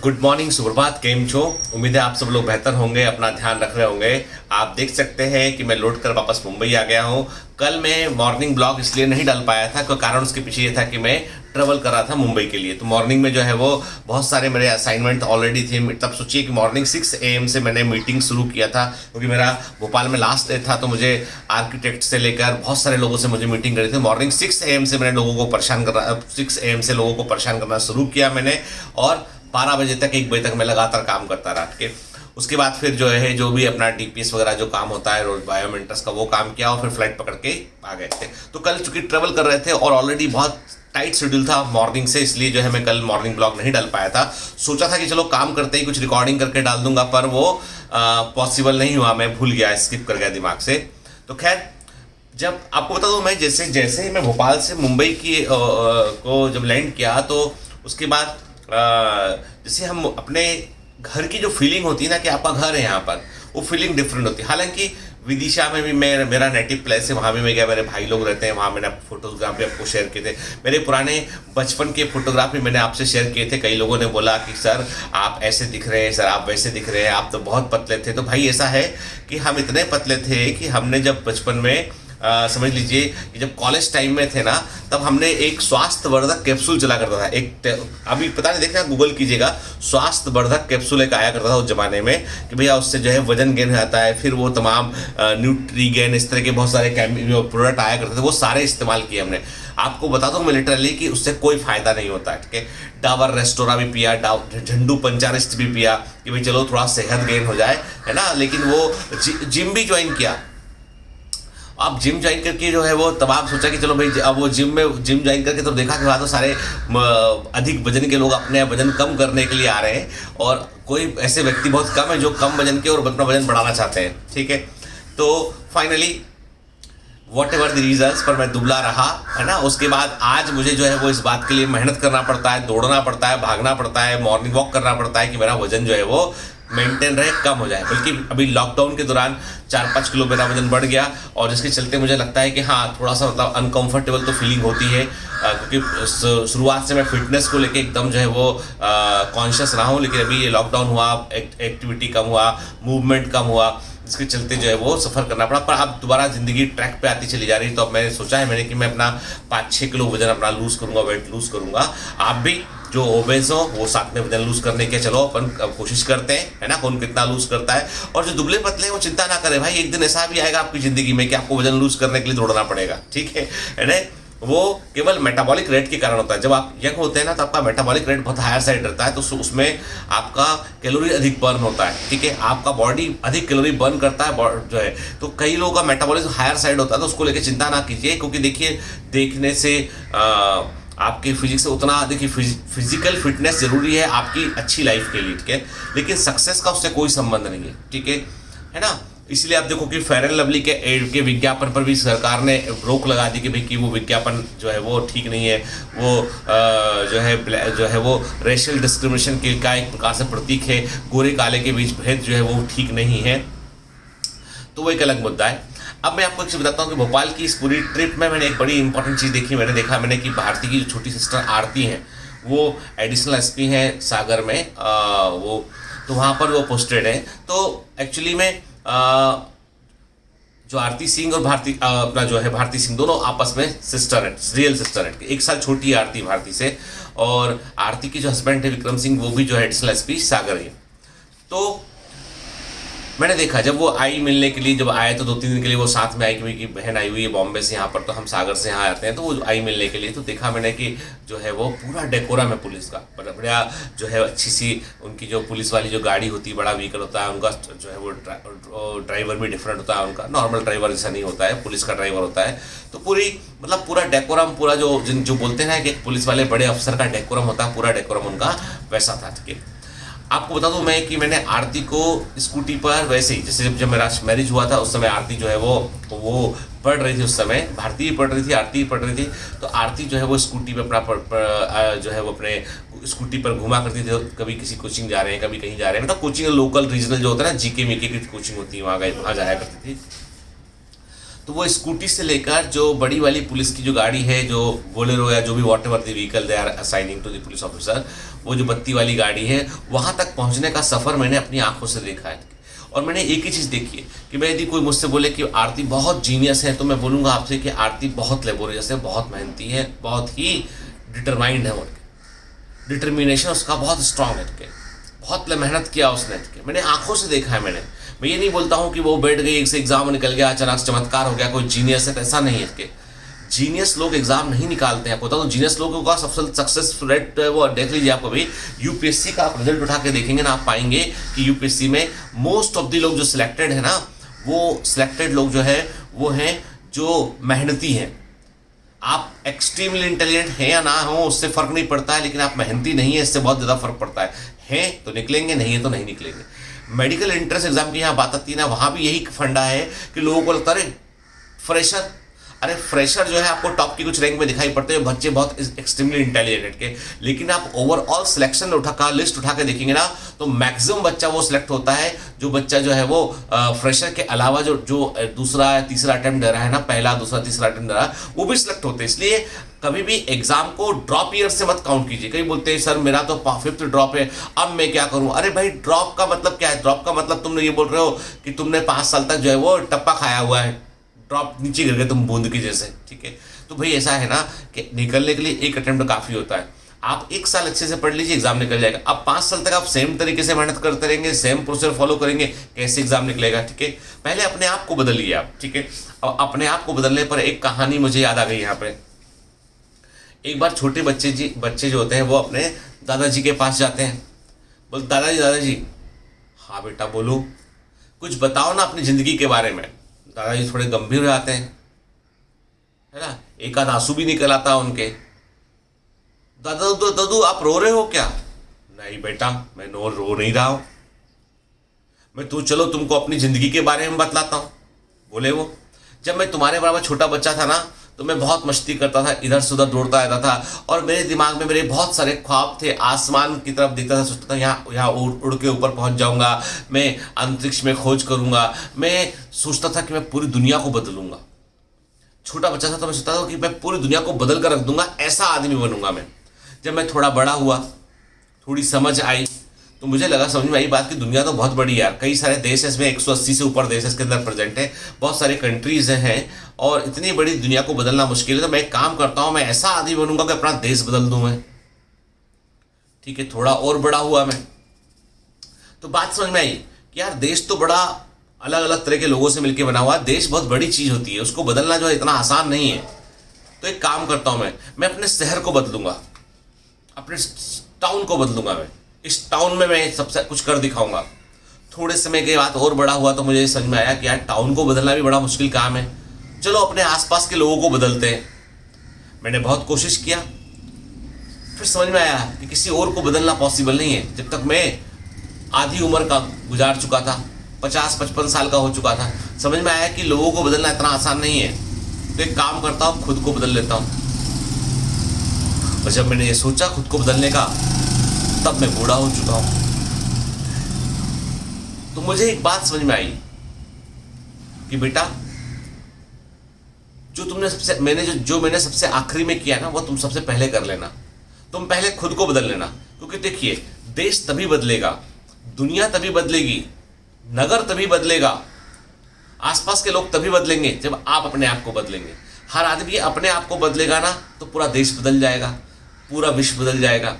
Good morning, सुप्रभात, केम छो। उम्मीद है आप सब लोग बेहतर होंगे, अपना ध्यान रख रहे होंगे। आप देख सकते हैं कि मैं लौट कर वापस मुंबई आ गया हूं। कल मैं मॉर्निंग ब्लॉग इसलिए नहीं डाल पाया था, कोई कारण उसके पीछे ये था कि मैं ट्रेवल कर रहा था मुंबई के लिए। तो मॉर्निंग में जो है वो बहुत सारे मेरे असाइनमेंट ऑलरेडी थे। तब सोचिए कि मॉर्निंग 6 AM से मैंने मीटिंग शुरू किया था, क्योंकि मेरा भोपाल में लास्ट डे था। तो मुझे आर्किटेक्ट से लेकर बहुत सारे लोगों से मुझे मीटिंग करी थी। मॉर्निंग 6 AM से मैंने लोगों को परेशान करना 6 AM से लोगों को परेशान करना शुरू किया मैंने, और 12 बजे तक 1 बजे तक मैं लगातार काम करता रहा के। उसके बाद फिर जो भी अपना DPS वगैरह जो काम होता है रोज बायोमेट्रिक्स का, वो काम किया और फिर फ्लाइट पकड़ के आ गए थे। तो कल चूंकि ट्रेवल कर रहे थे और ऑलरेडी बहुत टाइट शेड्यूल था मॉर्निंग से, इसलिए जो है मैं कल मॉर्निंग ब्लॉग नहीं डाल पाया था। सोचा था कि चलो काम करते ही कुछ रिकॉर्डिंग करके डाल दूंगा, पर वो पॉसिबल नहीं हुआ। मैं भूल गया, स्किप कर गया दिमाग से। तो खैर, जब आपको बता दूं, मैं जैसे ही मैं भोपाल से मुंबई की को जब लैंड किया, तो उसके बाद जैसे हम अपने घर की जो फीलिंग होती है ना, कि आपका घर है यहाँ पर, वो फीलिंग डिफरेंट होती है। हालांकि विदिशा में भी मेरा नेटिव प्लेस है, वहाँ भी मैं गया, मेरे भाई लोग रहते हैं वहाँ। मैंने फोटोग्राफ भी आपको शेयर किए थे, मेरे पुराने बचपन के फोटोग्राफ भी मैंने आपसे शेयर किए थे। कई लोगों ने बोला कि सर आप ऐसे दिख रहे हैं, सर आप वैसे दिख रहे हैं, आप तो बहुत पतले थे। तो भाई ऐसा है कि हम इतने पतले थे कि हमने जब बचपन में समझ लीजिए कि जब कॉलेज टाइम में थे ना, तब हमने एक स्वास्थ्यवर्धक कैप्सूल चला करता था। अभी पता नहीं, देखना गूगल कीजिएगा, स्वास्थ्यवर्धक कैप्सूल एक आया करता था उस जमाने में, कि भैया उससे जो है वजन गेन आता है। फिर वो तमाम न्यूट्रीगेन, इस तरह के बहुत सारे प्रोडक्ट आया करते थे, वो सारे इस्तेमाल किए हमने। आपको बता दूं मैं लिटरली कि उससे कोई फायदा नहीं होता है, ठीक है। डाबर रेस्टोरा भी पिया, झंडू पंचारिस्ट भी पिया कि भाई चलो थोड़ा सेहत गेन हो जाए, है ना। लेकिन वो जिम भी ज्वाइन किया। आप जिम ज्वाइन करके जो है वो, तब आप सोचा कि चलो भाई अब वो जिम ज्वाइन करके तो देखा कि वहाँ तो सारे अधिक वजन के लोग अपने वजन कम करने के लिए आ रहे हैं, और कोई ऐसे व्यक्ति बहुत कम है जो कम वजन के और अपना वजन बढ़ाना चाहते हैं, ठीक है। तो finally whatever the reasons, पर मैं दुबला रहा, है ना। उसके बाद आज मुझे जो है वो इस बात के लिए मेहनत करना पड़ता है, दौड़ना पड़ता है, भागना पड़ता है, मॉर्निंग वॉक करना पड़ता है कि मेरा वजन जो है वो मेंटेन रहे, कम हो जाए। बल्कि अभी लॉकडाउन के दौरान 4-5 किलो मेरा वजन बढ़ गया, और जिसके चलते मुझे लगता है कि हाँ, थोड़ा सा मतलब अनकंफर्टेबल तो फीलिंग होती है, क्योंकि शुरुआत से मैं फिटनेस को लेके एकदम जो है वो कॉन्शियस रहा हूँ। लेकिन अभी ये लॉकडाउन हुआ, एक्टिविटी कम हुआ, मूवमेंट कम हुआ, इसके चलते जो है वो सफ़र करना पड़ा। पर अब दोबारा ज़िंदगी ट्रैक पे आती चली जा रही है। तो अब मैंने सोचा है कि मैं अपना 5-6 किलो वजन अपना लूज़ करूँगा, वेट लूज़ करूँगा। आप भी जो ओबेस हो वो साथ में वजन लूज़ करने के चलो अपन कोशिश करते हैं, है ना, कौन कितना लूज़ करता है। और जो दुबले पतले हैं वो चिंता ना करें भाई, एक दिन ऐसा भी आएगा आपकी ज़िंदगी में कि आपको वजन लूज़ करने के लिए दौड़ना पड़ेगा, ठीक है ना। वो केवल मेटाबॉलिक रेट के कारण होता है। जब आप यंग होते हैं ना, तो आपका मेटाबॉलिक रेट बहुत हायर साइड रहता है, तो उसमें आपका कैलोरी अधिक बर्न होता है, ठीक है। आपका बॉडी अधिक कैलोरी बर्न करता है जो है। तो कई लोगों का मेटाबॉलिज्म हायर साइड होता है, तो उसको लेकर चिंता ना कीजिए, क्योंकि देखिए देखने से आपके फिजिक्स से उतना, देखिए फिजिकल फिटनेस जरूरी है आपकी अच्छी लाइफ के लिए, ठीक है, लेकिन सक्सेस का उससे कोई संबंध नहीं है, ठीक है ना। इसलिए आप देखो कि फेयर एंड लवली के एड के विज्ञापन पर भी सरकार ने रोक लगा दी कि भाई कि वो विज्ञापन जो है वो ठीक नहीं है, वो जो है वो रेशियल डिस्क्रिमिनेशन का एक प्रकार से प्रतीक है, गोरे काले के बीच भेद जो है वो ठीक नहीं है। तो वो एक अलग मुद्दा है। अब मैं आपको एक चीज़ बताता हूँ कि भोपाल की इस पूरी ट्रिप में मैंने एक बड़ी इंपॉर्टेंट चीज़ देखी। मैंने कि भारती की जो छोटी सिस्टर आरती हैं, वो एडिशनल SP हैं सागर में, वो तो वहाँ पर वो पोस्टेड है। तो एक्चुअली में जो आरती सिंह और अपना जो है भारती सिंह, दोनों आपस में सिस्टर है, रियल सिस्टर है। 1 साल छोटी है आरती भारती से, और आरती की जो हस्बैंड है विक्रम सिंह, वो भी जो है एडिशनल SP सागर है। तो मैंने देखा जब वो आई मिलने के लिए, जब आए तो 2-3 दिन के लिए वो साथ में आई कि बहन आई हुई है बॉम्बे से यहाँ पर, तो हम सागर से यहाँ आते हैं, तो वो आई मिलने के लिए। तो देखा मैंने कि जो है वो पूरा डेकोरम है पुलिस का, बढ़िया जो है अच्छी सी उनकी जो पुलिस वाली जो गाड़ी होती है, बड़ा व्हीकल होता है उनका, जो है वो ड्राइवर भी डिफरेंट होता है उनका, नॉर्मल ड्राइवर जैसा नहीं होता है, पुलिस का ड्राइवर होता है। तो पूरा डेकोरम, पूरा जो बोलते हैं ना कि पुलिस वाले बड़े अफसर का डेकोरम होता है, पूरा डेकोरम उनका वैसा था, ठीक है। आपको बता दूं मैं कि मैंने आरती को स्कूटी पर, वैसे ही जैसे जब मेरा मैरिज हुआ था उस समय आरती जो है वो पढ़ रही थी, उस समय भारती भी पढ़ रही थी, आरती भी पढ़ रही थी। तो आरती जो है वो स्कूटी पर अपना जो है वो अपने स्कूटी पर घुमा करती थी। कभी किसी कोचिंग जा रहे हैं, कभी कहीं जा रहे हैं, मतलब कोचिंग लोकल रीजनल जो होता है ना, GK MK की कोचिंग होती है, वहाँ जाया करती थी। तो वो स्कूटी से लेकर जो बड़ी वाली पुलिस की जो गाड़ी है, जो बोलेरो या जो भी whatever the vehicle they are assigning to the police officer, वो जो बत्ती वाली गाड़ी है, वहाँ तक पहुँचने का सफ़र मैंने अपनी आंखों से देखा है। और मैंने एक ही चीज़ देखी है कि मैं, यदि कोई मुझसे बोले कि आरती बहुत जीनियस है, तो मैं बोलूँगा आपसे कि आरती बहुत लेबोरियस है, बहुत मेहनती है, बहुत ही डिटरमाइंड है। डिटर्मिनेशन उसका बहुत स्ट्रांग है, बहुत मेहनत किया उसने। मैंने आंखों से देखा है। मैं ये नहीं बोलता हूँ कि वो बैठ गई, एक से एग्जाम निकल गया, अचानक चमत्कार हो गया, कोई जीनियस है, तो ऐसा नहीं है। जीनियस लोग एग्जाम नहीं निकालते हैं। आपको तो जीनियस लोगों का सबसे सक्सेस रेट वो देख लीजिए। आप कभी यूपीएससी का आप रिजल्ट उठा के देखेंगे ना, आप पाएंगे कि यूपीएससी में मोस्ट ऑफ द लोग जो सिलेक्टेड है ना, वो सिलेक्टेड लोग जो है वो हैं जो मेहनती हैं। आप एक्सट्रीमली इंटेलिजेंट हैं या ना हो उससे फ़र्क नहीं पड़ता है, लेकिन आप मेहनती नहीं है, इससे बहुत ज़्यादा फर्क पड़ता है। हैं तो निकलेंगे, नहीं है तो नहीं निकलेंगे। मेडिकल एंट्रेंस एग्जाम की यहाँ बात आती है ना, वहाँ भी यही फंडा है कि लोगों को लगता है फ्रेशर, अरे फ्रेशर जो है आपको टॉप की कुछ रैंक में दिखाई पड़ते हैं, बच्चे बहुत एक्सट्रीमली इंटेलिजेंट के, लेकिन आप ओवरऑल सिलेक्शन लिस्ट उठा के देखेंगे ना, तो मैक्सिमम बच्चा वो सिलेक्ट होता है जो बच्चा जो है वो फ्रेशर के अलावा जो दूसरा या तीसरा अटेम्प्ट दे रहा है ना, पहला दूसरा तीसरा अटेम्प्ट दे रहा है, वो भी सिलेक्ट होते हैं। इसलिए कभी भी एग्जाम को ड्रॉप ईयर से मत काउंट कीजिए। कई बोलते हैं सर मेरा तो 5th ड्रॉप है, अब मैं क्या करूं। अरे भाई, ड्रॉप का मतलब क्या है? ड्रॉप का मतलब तुमने ये बोल रहे हो कि तुमने 5 साल तक जो है वो टप्पा खाया हुआ है, ड्रॉप नीचे गिर गए तुम बूंद की जैसे, ठीक है। तो भाई ऐसा है ना कि निकलने के लिए एक अटेम्प्ट काफ़ी होता है। आप 1 साल अच्छे से पढ़ लीजिए, एग्जाम निकल जाएगा। अब 5 साल तक आप सेम तरीके से मेहनत करते रहेंगे, सेम प्रोसेस फॉलो करेंगे, कैसे एग्जाम निकलेगा, ठीक है। पहले अपने आप को बदलिए आप, ठीक है। और अपने आप को बदलने पर एक कहानी मुझे याद आ गई यहाँ पे। एक बार छोटे बच्चे जो होते हैं वो अपने दादाजी के पास जाते हैं, बोल दादाजी। हाँ बेटा बोलो, कुछ बताओ ना अपनी ज़िंदगी के बारे में। दादाजी थोड़े गंभीर हो जाते हैं, है ना, एक आध आंसू भी निकल आता उनके। दादू आप रो रहे हो क्या? नहीं बेटा, मैं रो नहीं रहा हूँ, मैं चलो तुमको अपनी ज़िंदगी के बारे में बतलाता हूँ। बोले वो, जब मैं तुम्हारे बराबर छोटा बच्चा था ना, तो मैं बहुत मस्ती करता था, इधर से उधर दौड़ता रहता था, और मेरे दिमाग में मेरे बहुत सारे ख्वाब थे। आसमान की तरफ देखता था, सोचता था यहाँ उड़ के ऊपर पहुँच जाऊँगा, मैं अंतरिक्ष में खोज करूँगा। मैं सोचता था कि मैं पूरी दुनिया को बदलूँगा। छोटा बच्चा था तो मैं सोचता था कि मैं पूरी दुनिया को बदल कर रख दूँगा, ऐसा आदमी बनूँगा मैं। जब मैं थोड़ा बड़ा हुआ, थोड़ी समझ आई, तो मुझे लगा, समझ में आई बात कि दुनिया तो बहुत बड़ी है यार, कई सारे देश है इसमें, 180 से ऊपर देश इसके अंदर प्रेजेंट है, बहुत सारे कंट्रीज हैं, और इतनी बड़ी दुनिया को बदलना मुश्किल है। तो मैं एक काम करता हूँ, मैं ऐसा आदमी बनूंगा कि अपना देश बदल दूँ मैं, ठीक है। थोड़ा और बड़ा हुआ मैं, तो बात समझ में आई कि यार देश तो बड़ा अलग अलग तरह के लोगों से मिलकर बना हुआ है, देश बहुत बड़ी चीज़ होती है, उसको बदलना जो है इतना आसान नहीं है। तो एक काम करता हूँ, मैं अपने शहर को बदलूंगा, अपने टाउन को बदलूंगा। मैं इस टाउन में मैं सबसे कुछ कर दिखाऊंगा। थोड़े समय के बाद और बड़ा हुआ तो मुझे समझ में आया कि यार टाउन को बदलना भी बड़ा मुश्किल काम है, चलो अपने आसपास के लोगों को बदलते हैं। मैंने बहुत कोशिश किया, फिर समझ में आया कि किसी और को बदलना पॉसिबल नहीं है। जब तक मैं आधी उम्र का गुजार चुका था, 50-55 साल का हो चुका था, समझ में आया कि लोगों को बदलना इतना आसान नहीं है। तो एक काम करता हूँ, खुद को बदल लेता हूँ। और जब मैंने ये सोचा खुद को बदलने का, तब मैं बूढ़ा हो चुका हूं। तो मुझे एक बात समझ में आई कि बेटा, जो मैंने सबसे आखिरी में किया ना, वो तुम सबसे पहले कर लेना। तुम पहले खुद को बदल लेना, क्योंकि देखिए देश तभी बदलेगा, दुनिया तभी बदलेगी, नगर तभी बदलेगा, आसपास के लोग तभी बदलेंगे जब आप अपने आप को बदलेंगे। हर आदमी अपने आप को बदलेगा ना, तो पूरा देश बदल जाएगा, पूरा विश्व बदल जाएगा।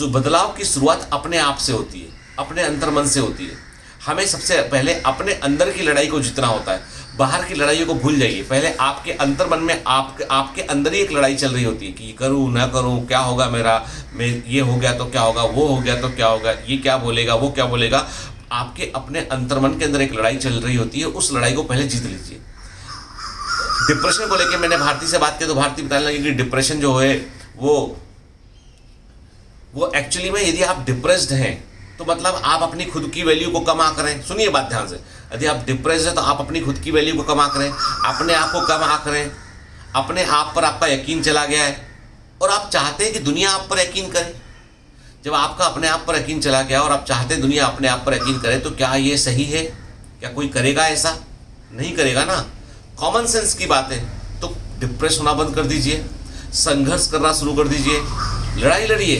बदलाव की शुरुआत अपने आप से होती है, अपने अंतर्मन से होती है। हमें सबसे पहले अपने अंदर की लड़ाई को जीतना होता है, बाहर की लड़ाइयों को भूल जाइए। पहले आपके अंतर्मन में आपके अंदर ही एक लड़ाई चल रही होती है कि करूँ ना करूँ, क्या होगा मेरा, मैं ये हो गया तो क्या होगा, वो हो गया तो क्या होगा, ये क्या बोलेगा, वो क्या बोलेगा। आपके अपने अंतर्मन के अंदर एक लड़ाई चल रही होती है, उस लड़ाई को पहले जीत लीजिए। डिप्रेशन को लेकर मैंने भारती से बात की, तो भारती बताने लगी कि डिप्रेशन जो है वो एक्चुअली में, यदि आप डिप्रेस्ड हैं तो मतलब आप अपनी खुद की वैल्यू को कम आंक रहे हैं। सुनिए बात ध्यान से, यदि आप डिप्रेस्ड हैं तो आप अपनी खुद की वैल्यू को कम आंक रहे हैं, अपने आप को कम आंक रहे हैं, अपने आप पर आपका यकीन चला गया है, और आप चाहते हैं कि दुनिया आप पर यकीन करे। जब आपका अपने आप पर यकीन चला गया और आप चाहते हैं दुनिया अपने आप पर यकीन करे, तो क्या ये सही है? क्या कोई करेगा ऐसा? नहीं करेगा ना। कॉमन सेंस की बात है। तो डिप्रेस होना बंद कर दीजिए, संघर्ष करना शुरू कर दीजिए, लड़ाई लड़िए।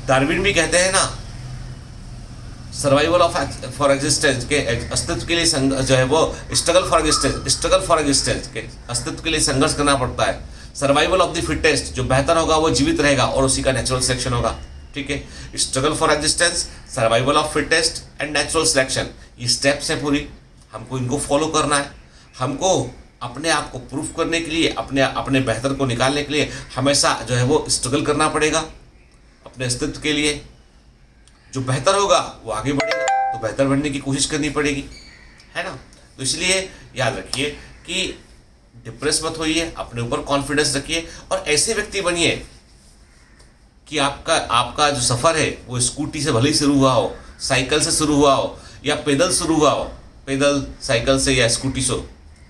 डार्विन भी कहते हैं ना, सर्वाइवल फॉर एग्जिस्टेंस के अस्तित्व के लिए जो है वो स्ट्रगल फॉर एग्जिस्टेंस के अस्तित्व के लिए संघर्ष करना पड़ता है। सर्वाइवल ऑफ द फिटेस्ट, जो बेहतर होगा वो जीवित रहेगा और उसी का नेचुरल सिलेक्शन होगा। ठीक है, struggle for existence, survival of fittest and natural selection, ये स्टेप्स हैं पूरी, हमको इनको फॉलो करना है। हमको अपने आप को प्रूफ करने के लिए, अपने बेहतर को निकालने के लिए हमेशा जो है वो स्ट्रगल करना पड़ेगा अपने अस्तित्व के लिए। जो बेहतर होगा वो आगे बढ़ेगा, तो बेहतर बनने की कोशिश करनी पड़ेगी, है ना। तो इसलिए याद रखिए कि डिप्रेस मत होइए, अपने ऊपर कॉन्फिडेंस रखिए और ऐसे व्यक्ति बनिए कि आपका जो सफ़र है वो स्कूटी से भले ही शुरू हुआ हो, साइकिल से शुरू हुआ हो या पैदल शुरू हुआ हो, पैदल, साइकिल से या स्कूटी से,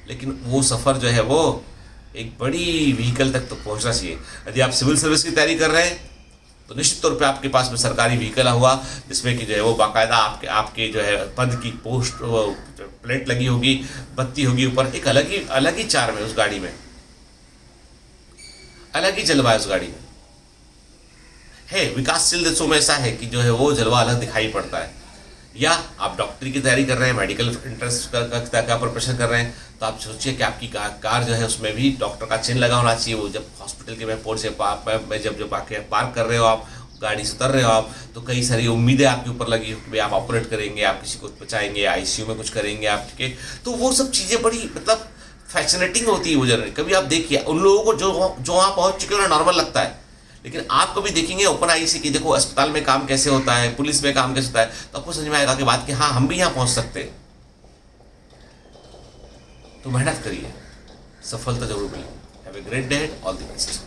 लेकिन वो सफ़र जो है वो एक बड़ी व्हीकल तक तो पहुंचना चाहिए। यदि आप सिविल सर्विस की तैयारी कर रहे हैं तो निश्चित तौर पे आपके पास में सरकारी व्हीकल हुआ जिसमें कि जो है वो बाकायदा आपके जो है पद की पोस्ट प्लेट लगी होगी, बत्ती होगी ऊपर, एक अलग ही चार्म है उस गाड़ी में, अलग ही जलवा है उस गाड़ी में। है विकासशील देशों में ऐसा है कि जो है वो जलवा अलग दिखाई पड़ता है। या आप डॉक्टरी की तैयारी कर रहे हैं, मेडिकल इंट्रेंस का प्रिपरेशन कर रहे हैं, तो आप सोचिए कि आपकी कार जो है उसमें भी डॉक्टर का चिन्ह लगा होना चाहिए। वो जब हॉस्पिटल के पोर्ट से जब आके पार्क कर रहे हो, आप गाड़ी से उतर रहे हो आप, तो कई सारी उम्मीदें आपके ऊपर लगी हो कि भाई आप ऑपरेट करेंगे, आप किसी को बचाएंगे, आईसीयू में कुछ करेंगे आप, ठीक है। तो वो सब चीज़ें बड़ी मतलब फैसिनेटिंग होती है वो जर्नी। कभी आप देखिए उन लोगों को जो वहाँ पहुँच चुके हैं नॉर्मल लगता है, लेकिन आप कभी देखेंगे ओपन आई से कि देखो अस्पताल में काम कैसे होता है, पुलिस में काम कैसे होता है, तो आपको समझ में आएगा कि बात कि हाँ हम भी यहाँ पहुँच सकते हैं। तो मेहनत करिए, सफलता जरूर मिलेगी। Have a great day, all the best.